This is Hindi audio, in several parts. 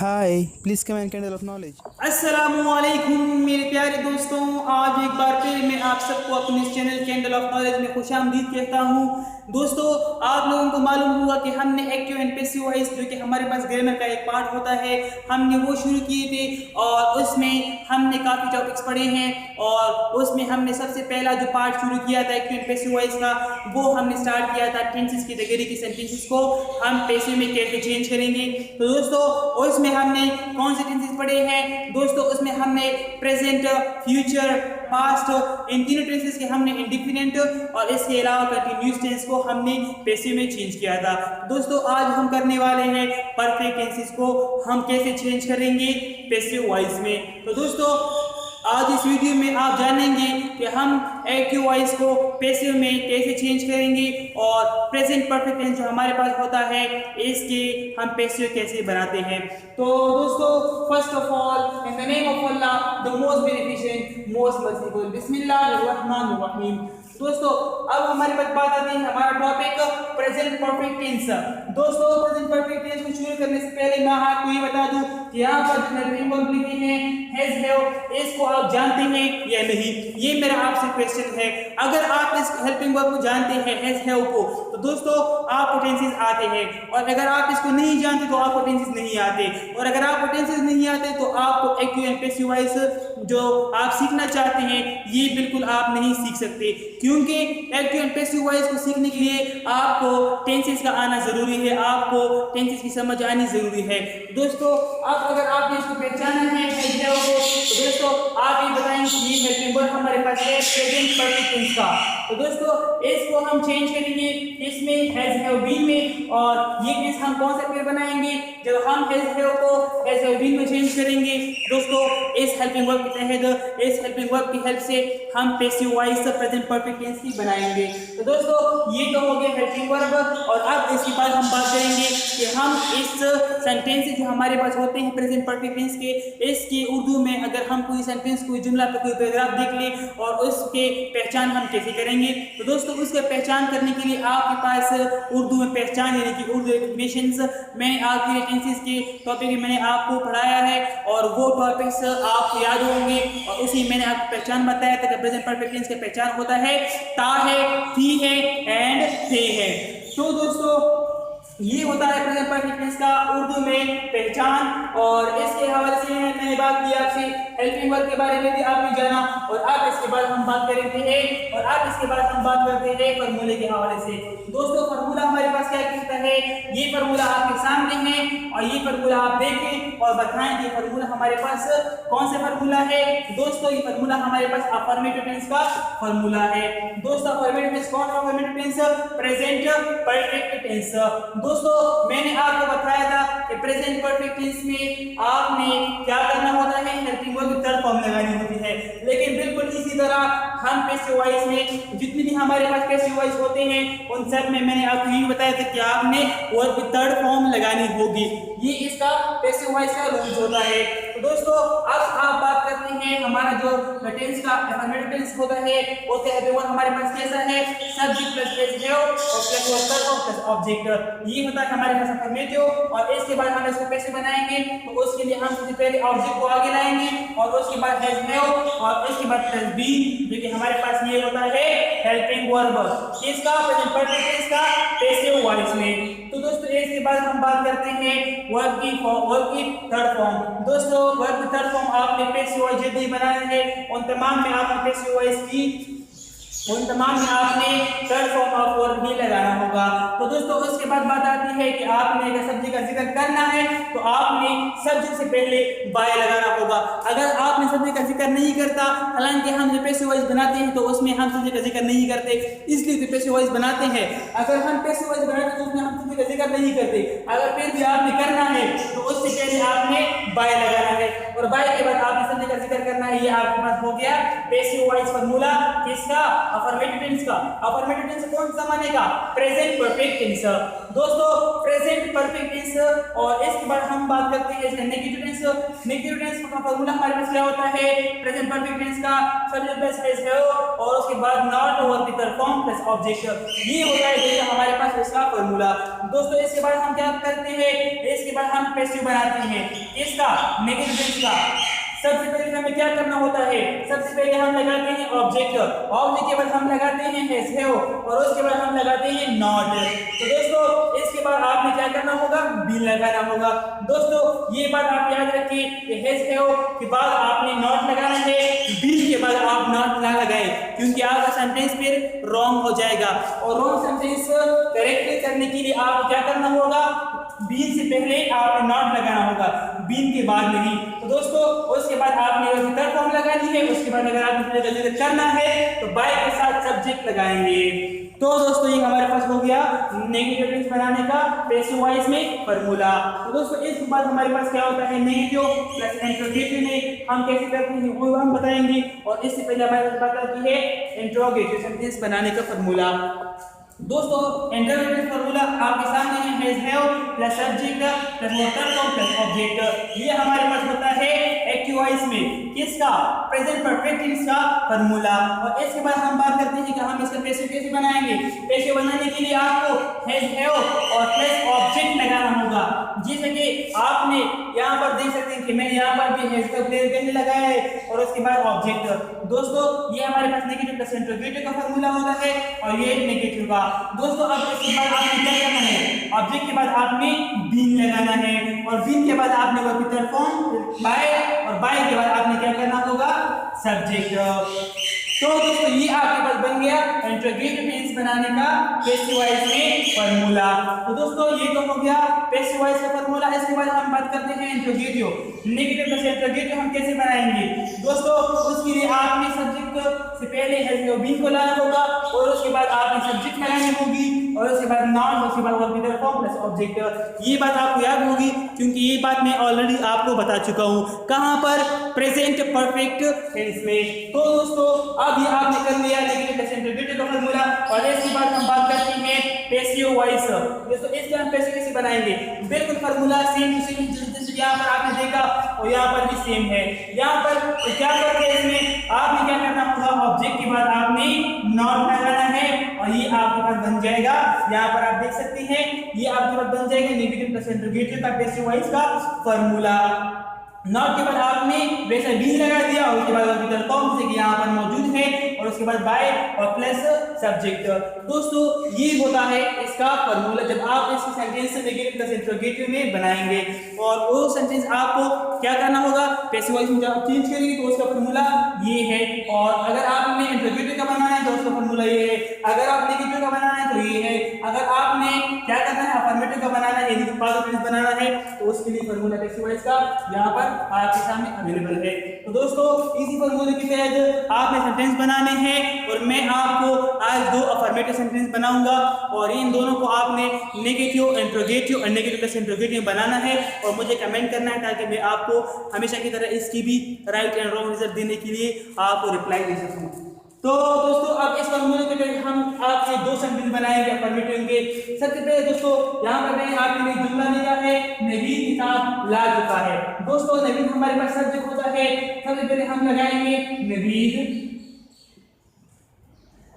Hi, please come and candle of knowledge. अस्सलामुअलैकुम मेरे प्यारे दोस्तों, आज एक बार फिर मैं आप सबको अपने इस चैनल कैंडल ऑफ नॉलेज में खुशामदीद कहता हूँ। दोस्तों, आप लोगों को मालूम हुआ कि हमने एक्टिव एंड पैसिव वॉइस जो कि हमारे पास ग्रामर का एक पार्ट होता है, हमने वो शुरू किए थे और उसमें हमने काफ़ी टॉपिक्स पढ़े हैं और उसमें हमने सबसे पहला जो पार्ट शुरू किया था एक्टिव एंड पैसिव वॉइस का, वो हमने स्टार्ट किया था टेंसेस कैटेगरी के सेंटेंसेस को हम पैसिव में कैसे चेंज करेंगे। तो दोस्तों, उसमें हमने कौन से टेंसेस पढ़े हैं दोस्तों? उसमें हमने प्रेजेंट, फ्यूचर, पास्ट, इन तीनों टेंसेस के हमने इंडिफिनिट और इसके अलावा कंटिन्यूअस टेंस को हमने पैसिव में चेंज किया था। दोस्तों, आज हम करने वाले हैं परफेक्ट टेंसेस को हम कैसे चेंज करेंगे पैसिव वॉइस में। तो दोस्तों, आज इस वीडियो में आप जानेंगे कि हम एक्टिव वॉइस को पैसिव में कैसे चेंज करेंगे और प्रेजेंट परफेक्ट टेंस जो हमारे पास होता है इसके हम पैसिव कैसे बनाते हैं। तो दोस्तों, first of all, in the name of Allah the most beneficent most merciful, बिस्मिल्लाहिर्रहमानिर्रहीम। दोस्तों, अब हमारी बात आती है हमारा टॉपिक प्रेजेंट परफेक्ट टेंस। दोस्तों, प्रेजेंट परफेक्ट टेंस को शुरू करने से पहले मैं आपको ये बता दूं कि यहाँ पर हेल्पिंग वर्ब लिखे हैं हैज, हैव, इसको आप जानते हैं या नहीं, ये मेरा आपसे क्वेश्चन है। अगर आप इस हेल्पिंग वर्ब को जानते हैं हैज, हैव को, तो दोस्तों आपको टेंसेस आते हैं, और अगर आप इसको नहीं जानते तो आपको टेंसेस नहीं आते, और अगर आपको टेंसेस नहीं आते तो आपको एक्टिव एंड पैसिव वॉइस जो आप सीखना चाहते हैं ये बिल्कुल आप नहीं सीख सकते, क्योंकि एक्टिव एंड पैसिव वॉइस को सीखने के लिए आपको टेंसेस का आना जरूरी है, आपको टेंसेस की समझ आनी जरूरी है। दोस्तों, अब अगर आपने इसको पहचाना है तो दोस्तों आप ये बताएंगे कि ये हेल्पिंग वर्ब हमारे पास है प्रेजेंट परफेक्ट टेंस का। तो दोस्तों, इसको हम चेंज करेंगे इसमें हैज, हैव, बीन में, और ये टेंस हम कौन सा पेयर बनाएंगे जब हम हैज, हैव को हैज, हैव, बीन में चेंज करेंगे। दोस्तों, इस हेल्पिंग वर्ब के तहत इस हेल्पिंग वर्ब की हेल्प से हम passive voice present perfect tense की बनाएंगे। तो दोस्तों, ये तो हो गया हेल्पिंग वर्ब, और अब इसके बाद हम बात करेंगे कि हम इस सेंटेंस जो हमारे पास होते हैं प्रेजेंट परफेक्ट टेंस के, इसकी उर्दू में अगर हम कोई सेंटेंस, कोई जुमला पे कोई पैराग्राफ देख लें और उसके पहचान हम कैसे करेंगे। तो दोस्तों, उसके पहचान करने के लिए आपके पास उर्दू में पहचान यानी कि उर्दू एक्सप्रेशंस मैंने आपके टेंसेस के टॉपिक में मैंने आपको पढ़ाया है, और वो टॉपिक्स आपको याद होंगे, और उसी मैंने आपको पहचान बताया था कि प्रेजेंट परफेक्ट टेंस की पहचान होता है ता है, थी है एंड थे है। तो दोस्तों, ये होता है प्रेजेंट परफेक्ट टेंस का उर्दू में पहचान, और इसके हवाले से मैंने बात की आपसे हेल्पिंग वर्ब के बारे में भी आपने जाना, और अब इसके बाद हम बात करते हैं फॉर्मूले के हवाले से। दोस्तों, फॉर्मूला हमारे पास क्या कहता है, ये फॉर्मूला आपके सामने है, और ये फॉर्मूला आप देखें और बताएं कि फॉर्मूला हमारे पास कौन सा फॉर्मूला है। दोस्तों, ये फॉर्मूला हमारे पास अफर्मेटिव टेंस का फॉर्मूला है। दोस्तों, अफर्मेटिव टेंस कौन सा affirmative tense? Present perfect tense. दोस्तों, मैंने आपको बताया था कि प्रेजेंट परफेक्ट टेंस में आपने क्या करना होता है, हेल्पिंग वर्ब की थर्ड फॉर्म लगानी होती है, लेकिन बिल्कुल इसी तरह हम पैसिव वॉइस में जितनी भी हमारे पास पैसिव वॉइस होते हैं उन सब में मैंने आपको ये बताया था कि आपने वर्ब की थर्ड फॉर्म लगानी होगी, ये इसका पैसिव वॉइस का रूल्स होता है। तो दोस्तों, अब आप बात करते हैं हमारा जो टेंस का अफर्मेटिव टेंस होता है वो हमारे पास कैसा है, सब्जेक्ट प्लस एस, हैव और प्लस वर्ब प्लस ऑब्जेक्ट, ये होता है हमारे पास अफर्मेटिव। और इसके बाद हम इसको कैसे बनाएंगे, तो उसके लिए हम सबसे पहले ऑब्जेक्ट को आगे लाएंगे, और उसके बाद हैज, हैव, और इसके बाद प्लस बीन, जो कि हमारे पास ये होता है हेल्पिंग वर्ब इसका प्रेजेंट परफेक्ट टेंस का पैसिव वॉइस में। तो दोस्तों, इसके बाद हम बात करते हैं वर्ब की थर्ड फॉर्म। दोस्तों, वर्ब की थर्ड फॉर्म आपने पैसिव वॉइस जितनी बनाना है उन तमाम में आपने पैसिव वॉइस की उन तमाम में आपने थर्ड फॉर्म ऑफ वर्ब भी लगाना होगा। तो दोस्तों, उसके बाद बात आती है कि आपने अगर सब्जेक्ट का जिक्र करना है तो आपने सब्जेक्ट से पहले बाय लगाना होगा। अगर आपने सब्जेक्ट का जिक्र नहीं करता, हालांकि हम जो पैसिव वॉइस बनाते हैं तो उसमें हम सब्जेक्ट का जिक्र नहीं करते, इसलिए तो पैसिव वॉइस बनाते हैं। अगर हम पैसिव वॉइस बनाते हैं तो उसमें हम सब्जेक्ट का जिक्र नहीं करते, अगर फिर भी आपने करना है तो उससे पहले आपने बाय लगाना है। और बाय के बाद आपने सब्जेक्ट का जिक्र करना है। ये आपके पास हो गया पैसिव वॉइस फार्मूला किसका, अफर्मेटिव टेंस का। अफर्मेटिव टेंस कौन सा मानेगा, प्रेजेंट परफेक्ट टेंस। दोस्तों प्रेजेंट परफेक्ट टेंस और इसके बाद हम बात करते हैं इसका नेगेटिव टेंस। नेगेटिव टेंस का फार्मूला हमारे पास क्या होता है, प्रेजेंट परफेक्ट टेंस का सब्जेक्ट प्लस है और उसके बाद नॉट वर्ब की तरफ फॉर्म प्लस ऑब्जेक्ट, ये होता है दोस्तों हमारे पास इसका फार्मूला। दोस्तों इसके बाद हम क्या करते हैं, इसके बाद हम पैसिव बनाते हैं इसका नेगेटिव टेंस का। सबसे पहले हमें क्या करना होता है, सबसे पहले हम लगाते हैं ऑब्जेक्ट, ऑब्जेक्ट के बाद हम लगाते हैं हैव और उसके बाद हम लगाते हैं नॉट। तो दोस्तों इसके बाद आपने क्या करना होगा, बीन लगाना होगा। दोस्तों ये बात आप याद रखिए कि हैव के बाद आपने नॉट लगाना है, बीन के बाद आप नॉट ना लगाएं क्योंकि आपका सेंटेंस फिर रॉन्ग हो जाएगा। और रॉन्ग सेंटेंस करेक्ट करने के लिए आपको क्या करना होगा, बीन से पहले आपने नॉट लगाना होगा, बीन के बाद नहीं। तो दोस्तों उसके बाद आपने थर्ड फॉर्म लगानी है, उसके बाद अगर आपने जल्दी करना है तो बाय के साथ सब्जेक्ट लगाएंगे। तो दोस्तों ये हमारे पास हो गया नेगेटिव टेंस बनाने का पैसिव वॉइस में फार्मूला। तो दोस्तों इसके बाद हमारे पास क्या होता है, नेगेटिव प्लस इंट्रोगेटिव में हम कैसे करते हैं वो हम बताएंगे। और इससे पहले हमारे पास बात आती है इंट्रोगेटिव सेंटेंस बनाने का फार्मूला। दोस्तों इंट्रोगेटिव फार्मूला आपके सामने है, have plus subject plus third form plus object. ये हमारे पास होता है एक्टिव वॉइस में किसका, प्रेजेंट परफेक्ट टेंस का फार्मूला। और इसके बाद हम बात करते हैं कि हम इसका पैसिव कैसे बनाएंगे। पैसिव बनाने के लिए आपको हैव और प्लस ऑब्जेक्ट लगाना होगा। जैसे कि आपने यहाँ पर देख सकते हैं कि मैंने यहाँ पर भी हैव का प्लेस लगाया है और उसके बाद ऑब्जेक्ट। दोस्तों ये हमारे पास नेगेटिव प्लस इंट्रोगेटिव का फार्मूला होता है और ये नेगेटिव का। दोस्तों अब इसके बाद आपने क्या करना है, ऑब्जेक्ट के बाद आपने बीन लगाना है और बीन के बाद आपने वर्ब की तरफ फॉर्म बाय और बाय के बाद आपने क्या करना होगा, सब्जेक्ट। तो दोस्तों ये आपके पास बन गया इंट्रोगेटिव टेंस बनाने का पैसिव वॉइस में फार्मूला। तो दोस्तों ये तो हो गया पैसिव वॉइस का फार्मूला। इसके बाद हम बात करते हैं इंट्रोगेटिव। नेगेटिव प्लस इंट्रोगेटिव हम कैसे बनाएंगे। दोस्तों उसके लिए आपने सब्जेक्ट से पहले हैव बीन को लाना होगा और उसके बाद आपने सब्जेक्ट लगानी होगी और उसके बाद नॉट, उसके बाद वर्ब की तरफ फॉर्म प्लस ऑब्जेक्ट। ये बात आपको याद होगी क्योंकि ये बात मैं ऑलरेडी आपको बता चुका हूँ, कहाँ पर, प्रेजेंट परफेक्ट टेंस में। तो दोस्तों अब ये आपने कर लिया नेगेटिव प्लस इंट्रोगेटिव का फार्मूला। और इसके बाद हम बात करते हैं पैसिव वॉइस। दोस्तों इसके हम पैसिव कैसे बनाएंगे, बिल्कुल फार्मूला सेम टू सेम जैसे यहाँ पर आपने देखा और यहाँ पर भी सेम है। यहाँ पर क्या करते हैं, इसमें आपने क्या करना होगा, ऑब्जेक्ट के बाद आपने नॉट लगाना है और ये आपके पास बन जाएगा। यहाँ पर आप देख सकते हैं ये आपके पास बन जाएगा नेगेटिव प्लस इंट्रोगेटिव का पैसिव वॉइस का फार्मूला। नॉट के बाद आपने वैसा बीन लगा दिया और उसके बाद ऑब्जेक्ट फॉर्म से कि यहाँ पर मौजूद है और उसके बाद बाय और प्लस सब्जेक्ट। दोस्तों ये होता है इसका फार्मूला जब आप इस सेंटेंस से नेगेटिव प्लस इंट्रोगेटिव में बनाएंगे। और वो सेंटेंस आपको क्या करना होगा, पैसिव वॉइस में जब आप चेंज करेंगे तो उसका फार्मूला ये है। और अगर आपने इंट्रोगेटिव का बनाना है तो उसका फार्मूला ये है, अगर आप नेगेटिव का बनाना है तो ये है, अगर आपने क्या करना है अफर्मेटिव का बनाना है यानी कि पॉजिटिव बनाना है तो उसके लिए फार्मूला पैसिव वॉइस का यहाँ पर आपके सामने अवेलेबल है। तो दोस्तों इसी फार्मूले के तहत आपने सेंटेंस बनाने हैं और मैं आपको आज दो अफर्मेटिव सेंटेंस बनाऊंगा और इन दोनों को आपने नेगेटिव इंट्रोगेटिव और नेगेटिव प्लस इंट्रोगेटिव बनाना है और मुझे कमेंट करना है ताकि मैं आपको हमेशा की तरह इसकी भी राइट एंड रॉन्ग आंसर देने के लिए आपको रिप्लाई दे सकूं। तो दोस्तों अब इस फार्मूले के तहत हम आपसे दो सेंटेंस बनाएंगे अफर्मेटिव के। सबसे पहले दोस्तों यहाँ पर मैंने आपके लिए जुमला लिखा है, नवीद किताब ला चुका है। दोस्तों नवीद हमारे पास सब्जेक्ट होता है, सबसे पहले हम लगाएंगे नवीद।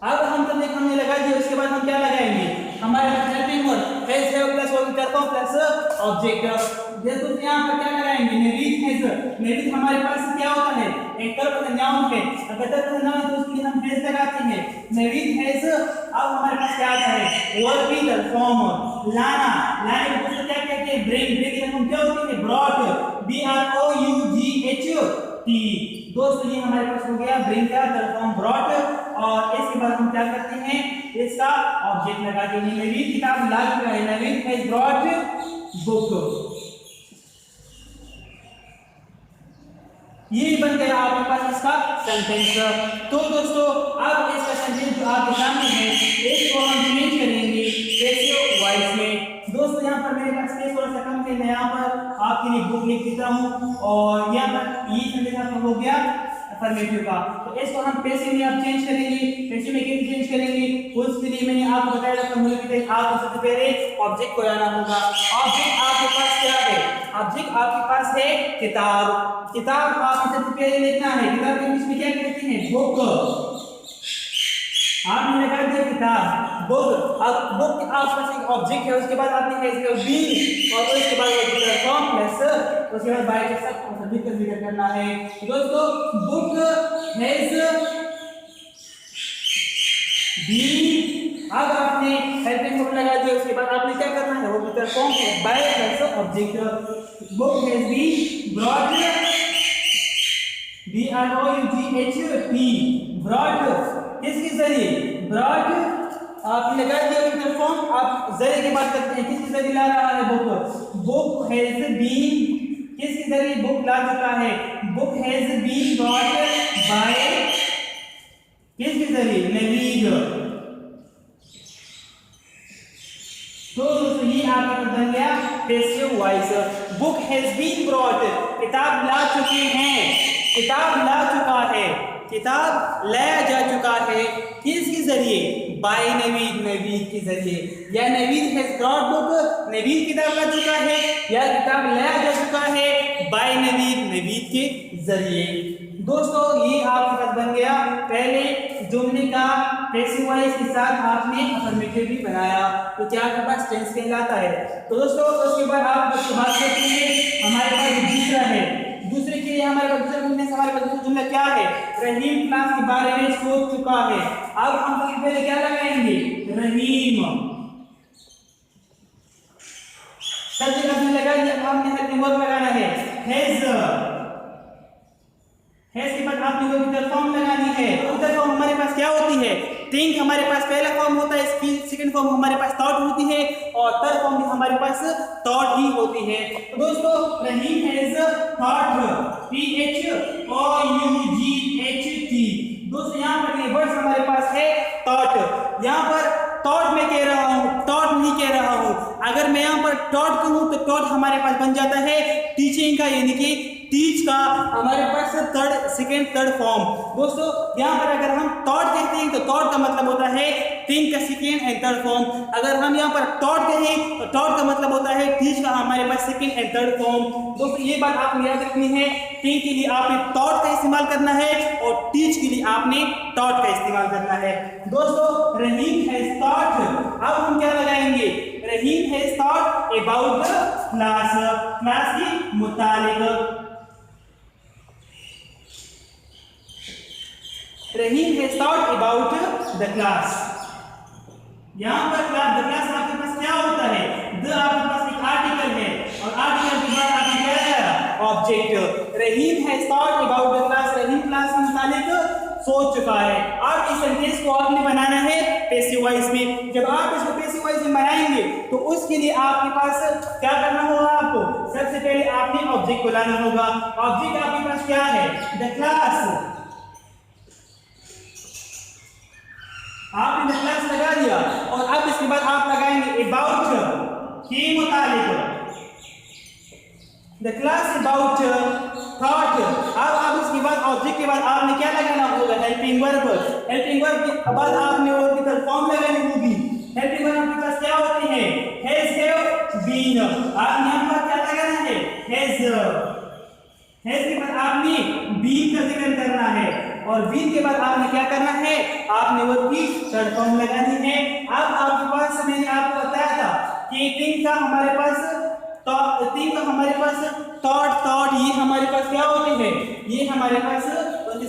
अब हम सब्जेक्ट हमने लगा दिया, उसके बाद हम क्या लगाएंगे, हमारे पास helping verb has have plus verb plus object. जैसे यहाँ पर क्या लगाएंगे, नवीद हैज। नवीद हमारे पास क्या होता है, एक तरफ नाउन है, अगर तरफ नाउन है तो उसके लिए हम हैज लगाते हैं, नवीद हैज। अब हमारे पास क्या आता है, वर्ब की फॉर्म लाना। लाने को दोस्तों क्या कहते हैं, ब्रिंग। ब्रिंग की हम क्या होती है, brought, B R O U G H T। दोस्तों ये हमारे पास हो गया ब्रिंग का फॉर्म ब्रॉट। और इसके बाद हम क्या करते हैं, इसका ऑब्जेक्ट लगाते हैं, नवीद किताब ला चुका है, नवीद हैज ब्रॉट बुक। ये बन गया आपके पास इसका सेंटेंस। तो दोस्तों अब इसका सेंटेंस जो आपके सामने है इसको हम चेंज करेंगे पैसिव वॉइस में। दोस्तों यहाँ यहाँ पर मेरे पास स्पेस थोड़ा सा कम है, मैं यहाँ पर आपके लिए बुक लिख देता हूँ और यहाँ पर ये सेंटेंस हो गया अफर्मेटिव का। तो इसको हम पैसिव में अब चेंज करेंगे। पैसिव में कैसे चेंज करेंगे उसके लिए मैंने आपको बताया था फॉर्मूला कि आपको सबसे पहले ऑब्जेक्ट को लाना होगा। ऑब्जेक्ट आपके पास क्या है? ऑब्जेक्ट आपके पास है किताब। किताब आपको सबसे पहले लिखना है। किताब के इंग्लिश में क्या कहते हैं? बुक। आपने लगा दिया किताब, बुक। अब बुक के आसपास एक ऑब्जेक्ट है, उसके बाद आपने इसका बीन और उसके बाद ये फॉर्म प्लस उसके बाद बाय के साथ सब्जेक्ट का जिक्र करना है। दोस्तों बुक हैज बीन, अब आपने हेल्पिंग फॉर्म लगा दिया, उसके बाद आपने क्या करना है? वो भीतर form by plus object. Book has been brought, BROUGHT, brought किसके जरिए? ब्रॉट आपने लगा दिया विकल्प फॉर्म। आप जरिए की बात करते हैं, किसके जरिए ला रहा है? बुक। बुक हैज बीन किसके जरिए बुक ला चुका है? Book has been brought by किसके जरिए? नवीद। तो ये आपका बन गया passive voice. Book has been brought, किताब ला चुके हैं, किताब ला चुका है, किताब लाया जा चुका है किसके जरिए? बाय नवीद, नवीद के जरिए। या Naveed has brought book, Naveed किताब ला चुका है, या किताब लाया जा चुका है बाय नवीद, नवीद के जरिए। दोस्तों ये आपके पास बन गया पहले जुमले का पैसिव वॉइस के साथ आपने अफर्मेटिव भी बनाया, तो क्या आपके पास टेंस कहलाता है। तो दोस्तों उसके बाद आप बात करते हैं हमारे पास दूसरा है। दूसरे के लिए हमारे पास दूसरा जुमले से हमारे पास दूसरा जुमला क्या है? रहीम क्लास के बारे में सोच चुका है। अब हम सबसे पहले क्या लगाएंगे? रहीम। सबसे पहले लगा दिया, हमने हेल्पिंग वर्ब लगाना है हैज। हैज के बाद आपने वो विकल्प फॉर्म लगानी है। विकल्प फॉर्म हमारे पास क्या होती है? थिंक हमारे पास पहला फॉर्म होता है, इसकी सेकंड फॉर्म हमारे पास थॉट होती है और थर्ड फॉर्म भी हमारे पास थॉट ही होती है। तो दोस्तों रहीम हैज थॉट, THOUGHT। दोस्तों यहाँ पर ये वर्ड्स हमारे पास है थॉट। यहाँ पर थॉट मैं कह रहा हूँ, थॉट नहीं कह रहा हूँ। अगर मैं यहाँ पर थॉट कहूँ तो थॉट हमारे पास बन जाता है टीचिंग का, यानी कि टीच का हमारे पास थर्ड सेकंड थर्ड फॉर्म। दोस्तों यहाँ पर अगर हम थॉट कहते हैं तो थॉट का मतलब होता है थिंक का सेकंड एंड थर्ड फॉर्म। अगर हम यहाँ पर थॉट कहें तो थॉट का मतलब होता है टीच का हमारे पास सेकंड एंड थर्ड फॉर्म। दोस्तों ये बात आपको याद रखनी है, थिंक के लिए आपने थॉट का इस्तेमाल करना है और टीच के लिए आपने थॉट का इस्तेमाल करना है। दोस्तों रहीम हैज थॉट, अब हम क्या लगाएंगे? Rahim has thought about the class, class के मुतालिक। Rahim has thought about the class. यहाँ पर क्लास, द क्लास आपके पास क्या होता है? द आपके पास एक आर्टिकल है और आर्टिकल के बाद आपने क्या है? Object. Rahim has thought about the class, Rahim class के मुतालिक सोच चुका है। अब इस सेंटेंस को आपने बनाना है पैसिव वॉइस में। जब आप इसको पैसिव वॉइस में बनाएंगे तो उसके लिए आपके पास क्या करना होगा? आपको सबसे पहले आपने ऑब्जेक्ट को लाना होगा। ऑब्जेक्ट आपके पास क्या है? The class. आपने द क्लास लगा दिया और अब इसके बाद आप लगाएंगे अबाउट के मुतालिक। The class about thought. अब आप इसके बाद ऑब्जेक्ट के बाद आपने क्या लगाना होगा? Helping verb. हेल्पिंग वर्ब के बाद आपने और की फॉर्म लगानी होगी। हेल्पिंग वर्ब के पास क्या होते हैं? Has, have, been. आपने यहाँ पर क्या लगाना है? हैज। हैज के बाद आपने बीन का जिक्र करना है और बीन के बाद आपने क्या करना है? आपने वर्ब की थर्ड फॉर्म लगानी है। अब आपके पास मैंने आपको बताया था कि थिंक का हमारे पास थॉट, थॉट ये हमारे पास क्या होते हैं? ये हमारे पास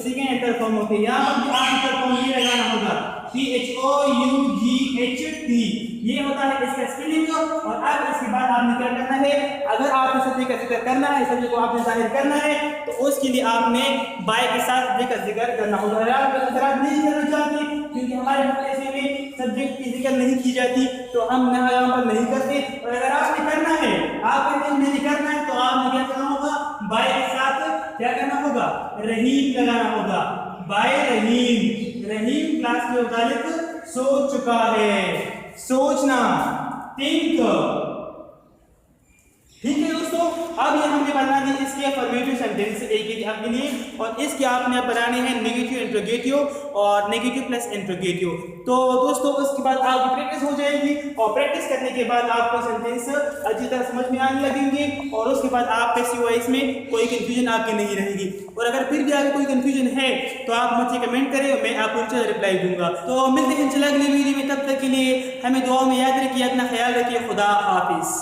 सेकंड एंड थर्ड फॉर्म होते हैं। यहाँ पर आपको थर्ड फॉर्म ये लगाना होगा THOUGHT, ये होता है इसका स्पेलिंग। और अब इसके बाद आपने क्या करना है? अगर आपको सब्जेक्ट का जिक्र करना है, सब्जेक्ट को आपने जाहिर करना है तो उसके लिए आपने बाय के साथ सब्जेक्ट का जिक्र करना होगा। अगर आप नहीं करना चाहते क्योंकि हमारे मदरसे में सब्जेक्ट की जिक्र नहीं की जाती तो हम यहाँ पर नहीं करते। और अगर आपने करना है, आप कहते हैं नहीं करना है, तो आपने क्या करना होगा? बाय के साथ क्या करना होगा? रहीम लगाना होगा। बाय रहीम। रहीम क्लास के मुतालिक सोच चुका है। सोचना, थिंक। ठीक है दोस्तों, अब ये हमने बनानी है इसके अफर्मेटिव सेंटेंस एक आपके लिए, और इसके आपने अब बनाने हैं नेगेटिव इंट्रोगेटिव और नेगेटिव प्लस इंट्रोगेटिव। तो दोस्तों उसके बाद आपकी प्रैक्टिस हो जाएगी, और प्रैक्टिस करने के बाद आपको सेंटेंस अच्छी तरह समझ में आने लगेंगे, और उसके बाद आप पैसिव वॉइस में कोई कंफ्यूजन आपकी नहीं रहेगी। और अगर फिर भी आपको कोई कंफ्यूजन है तो आप मुझे कमेंट करें और मैं आपको इंशाल्लाह रिप्लाई दूंगा। तो मिलते हैं इंशाल्लाह अगली वीडियो में, तब तक के लिए हमें दुआ में याद रखिए, अपना ख्याल रखिए। खुदा हाफिज।